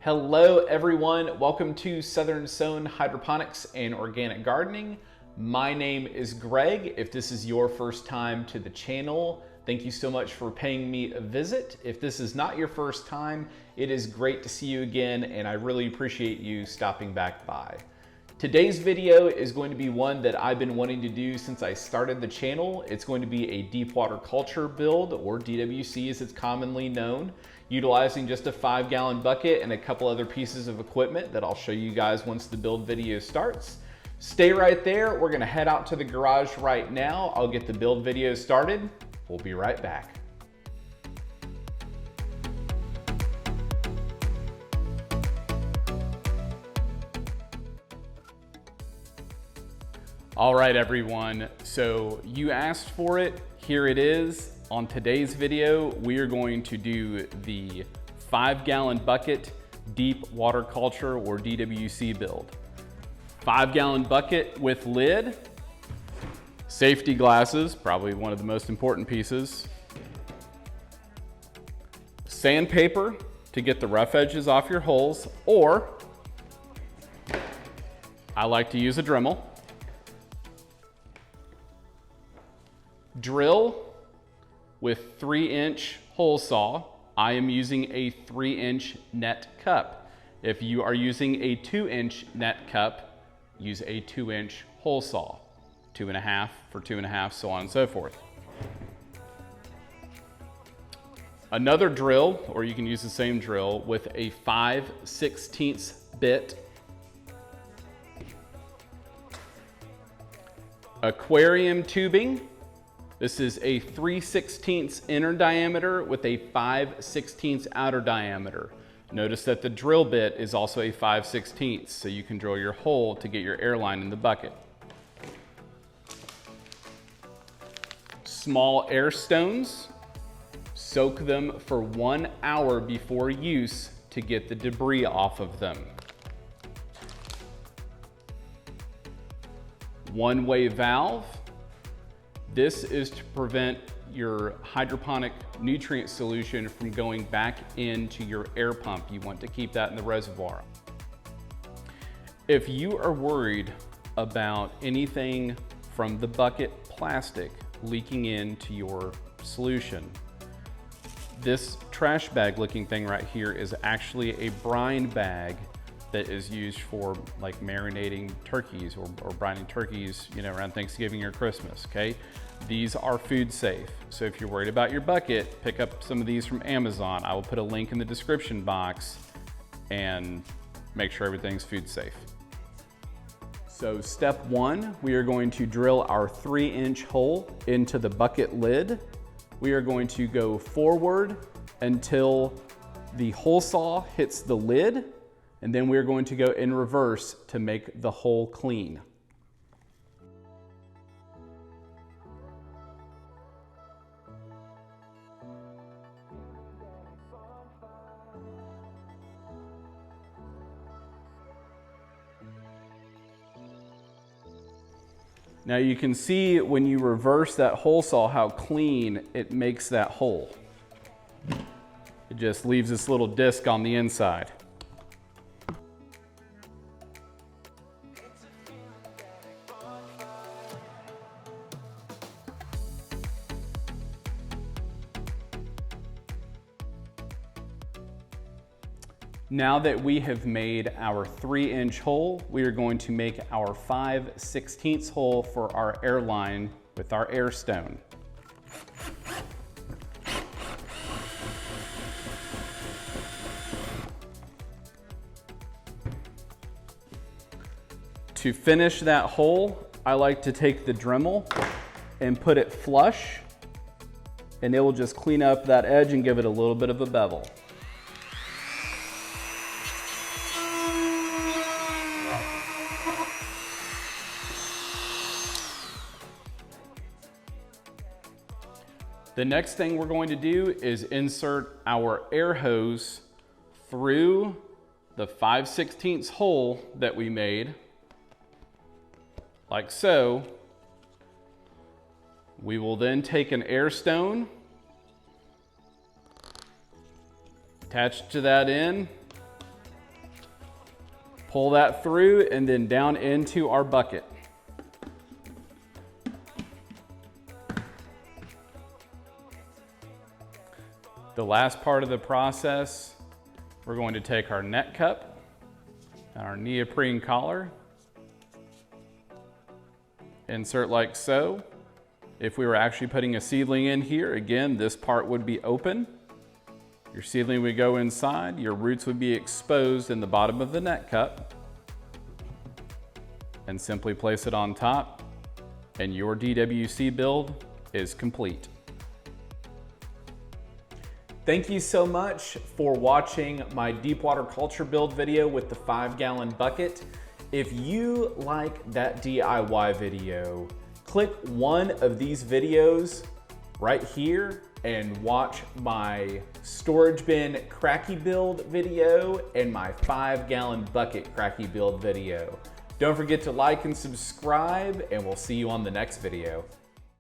Hello everyone, welcome to Southern Zone Hydroponics and Organic Gardening. My name is Greg. If this is your first time to the channel, thank you so much for paying me a visit. If this is not your first time, it is great to see you again and I really appreciate you stopping back by. Today's video is going to be one that I've been wanting to do since I started the channel. It's going to be a deep water culture build, or DWC as it's commonly known, utilizing just a 5-gallon bucket and a couple other pieces of equipment that I'll show you guys once the build video starts. Stay right there. We're gonna head out to the garage right now. I'll get the build video started. We'll be right back. All right, everyone. So you asked for it. Here it is. On today's video, we are going to do the 5-gallon bucket deep water culture or DWC build. 5-gallon bucket with lid, safety glasses, probably one of the most important pieces, sandpaper to get the rough edges off your holes, or I like to use a Dremel. Drill with 3-inch hole saw. I am using a 3-inch net cup. If you are using a 2-inch net cup, use a 2-inch hole saw. 2.5 for 2.5, so on and so forth. Another drill, or you can use the same drill, with a 5/16 bit. Aquarium tubing. This is a 3/16 inner diameter with a 5/16 outer diameter. Notice that the drill bit is also a 5/16, so you can drill your hole to get your air line in the bucket. Small air stones. Soak them for 1 hour before use to get the debris off of them. One-way valve. This is to prevent your hydroponic nutrient solution from going back into your air pump. You want to keep that in the reservoir. If you are worried about anything from the bucket plastic leaking into your solution, this trash bag looking thing right here is actually a brine bag that is used for like marinating turkeys or brining turkeys, you know, around Thanksgiving or Christmas, okay? These are food safe. So if you're worried about your bucket, pick up some of these from Amazon. I will put a link in the description box and make sure everything's food safe. So step 1, we are going to drill our 3-inch hole into the bucket lid. We are going to go forward until the hole saw hits the lid, and then we're going to go in reverse to make the hole clean. Now you can see when you reverse that hole saw how clean it makes that hole. It just leaves this little disc on the inside. Now that we have made our 3-inch hole, we are going to make our 5/16 hole for our air line with our air stone. To finish that hole, I like to take the Dremel and put it flush, and it will just clean up that edge and give it a little bit of a bevel. The next thing we're going to do is insert our air hose through the 5/16 hole that we made, like so. We will then take an air stone, attach to that end, Pull that through and then down into our bucket. The last part of the process, we're going to take our net cup and our neoprene collar, insert like so. If we were actually putting a seedling in here, again, this part would be open. Your seedling would go inside, your roots would be exposed in the bottom of the net cup, and simply place it on top, and your DWC build is complete. Thank you so much for watching my deep water culture build video with the 5-gallon bucket. If you like that DIY video, click one of these videos right here and watch my storage bin kratky build video and my 5-gallon bucket kratky build video. Don't forget to like and subscribe, and we'll see you on the next video.